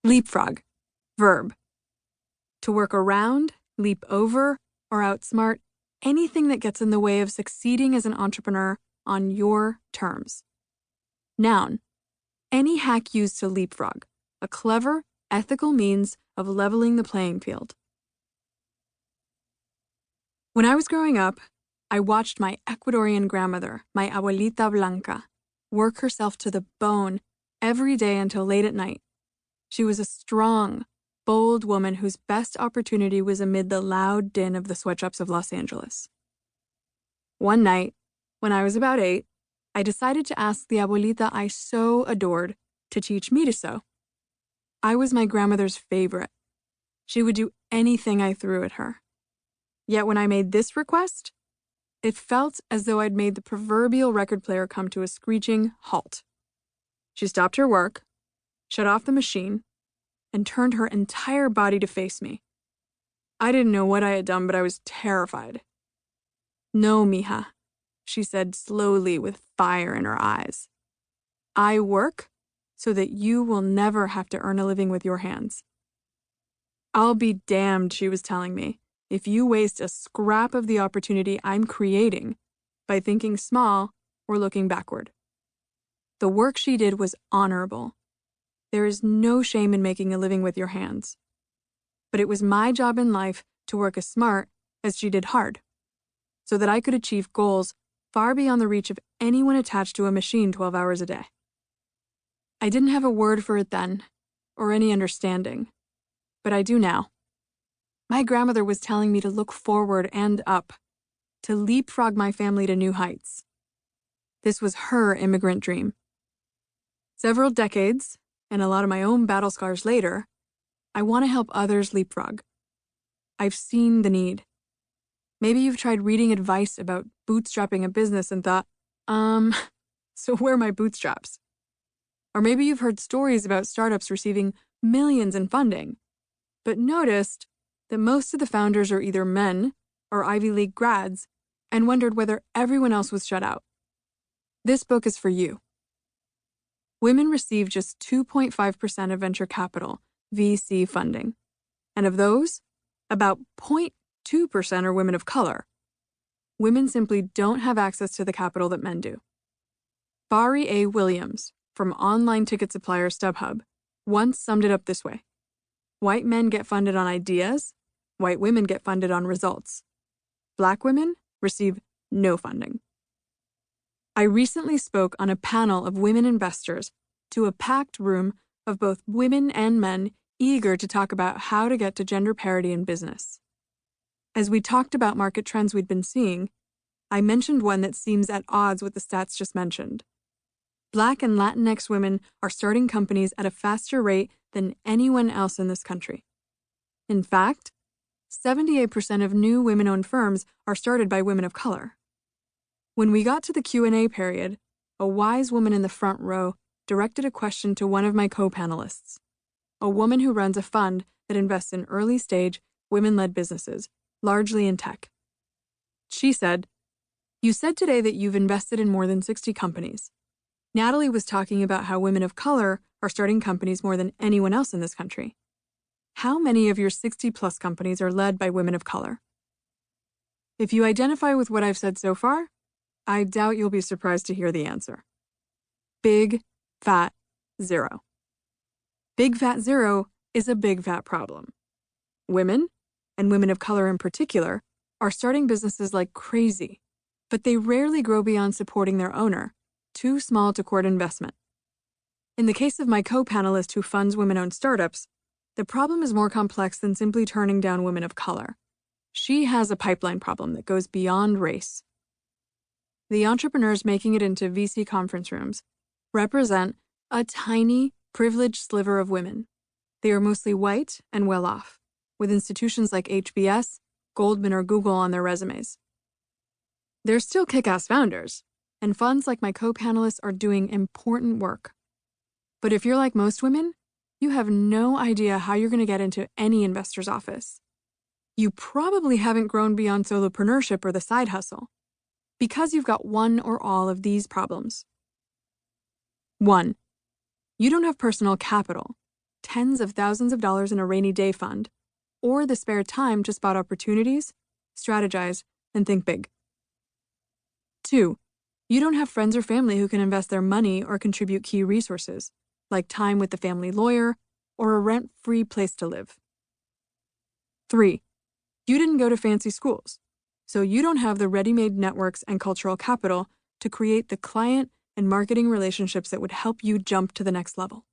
Leapfrog. Verb. To work around, leap over, or outsmart anything that gets in the way of succeeding as an entrepreneur on your terms. Noun. Any hack used to leapfrog, a clever, ethical means of leveling the playing field. When I was growing up, I watched my Ecuadorian grandmother, my abuelita Blanca, work herself to the bone every day until late at night. She was a strong, bold woman whose best opportunity was amid the loud din of the sweatshops of Los Angeles. One night, when I was about 8, I decided to ask the abuelita I so adored to teach me to sew. I was my grandmother's favorite. She would do anything I threw at her. Yet when I made this request, it felt as though I'd made the proverbial record player come to a screeching halt. She stopped her work, shut off the machine, and turned her entire body to face me. I didn't know what I had done, but I was terrified. "No, mija," she said slowly with fire in her eyes. "I work so that you will never have to earn a living with your hands." "I'll be damned," she was telling me, "if you waste a scrap of the opportunity I'm creating by thinking small or looking backward." The work she did was honorable. There is no shame in making a living with your hands. But it was my job in life to work as smart as she did hard, so that I could achieve goals far beyond the reach of anyone attached to a machine 12 hours a day. I didn't have a word for it then, or any understanding, but I do now. My grandmother was telling me to look forward and up, to leapfrog my family to new heights. This was her immigrant dream. Several decades, and a lot of my own battle scars later, I want to help others leapfrog. I've seen the need. Maybe you've tried reading advice about bootstrapping a business and thought, so where are my bootstraps? Or maybe you've heard stories about startups receiving millions in funding, but noticed that most of the founders are either men or Ivy League grads and wondered whether everyone else was shut out. This book is for you. Women receive just 2.5% of venture capital, VC funding, and of those, about 0.2% are women of color. Women simply don't have access to the capital that men do. Bari A. Williams, from online ticket supplier StubHub, once summed it up this way: white men get funded on ideas, white women get funded on results. Black women receive no funding. I recently spoke on a panel of women investors to a packed room of both women and men eager to talk about how to get to gender parity in business. As we talked about market trends we'd been seeing, I mentioned one that seems at odds with the stats just mentioned. Black and Latinx women are starting companies at a faster rate than anyone else in this country. In fact, 78% of new women-owned firms are started by women of color. When we got to the Q&A period, a wise woman in the front row directed a question to one of my co-panelists, a woman who runs a fund that invests in early-stage, women-led businesses, largely in tech. She said, "You said today that you've invested in more than 60 companies. Nathalie was talking about how women of color are starting companies more than anyone else in this country. How many of your 60-plus companies are led by women of color?" If you identify with what I've said so far, I doubt you'll be surprised to hear the answer. Big, fat, zero. Big fat zero is a big fat problem. Women, and women of color in particular, are starting businesses like crazy, but they rarely grow beyond supporting their owner, too small to court investment. In the case of my co-panelist who funds women-owned startups, the problem is more complex than simply turning down women of color. She has a pipeline problem that goes beyond race. The entrepreneurs making it into VC conference rooms represent a tiny, privileged sliver of women. They are mostly white and well-off, with institutions like HBS, Goldman, or Google on their resumes. They're still kick-ass founders, and funds like my co-panelists are doing important work. But if you're like most women, you have no idea how you're going to get into any investor's office. You probably haven't grown beyond solopreneurship or the side hustle, because you've got one or all of these problems. 1. You don't have personal capital. tens of thousands of dollars in a rainy day fund, or the spare time to spot opportunities, strategize, and think big. 2. You don't have friends or family who can invest their money or contribute key resources, like time with the family lawyer or a rent-free place to live. 3. You didn't go to fancy schools, so you don't have the ready-made networks and cultural capital to create the client and marketing relationships that would help you jump to the next level.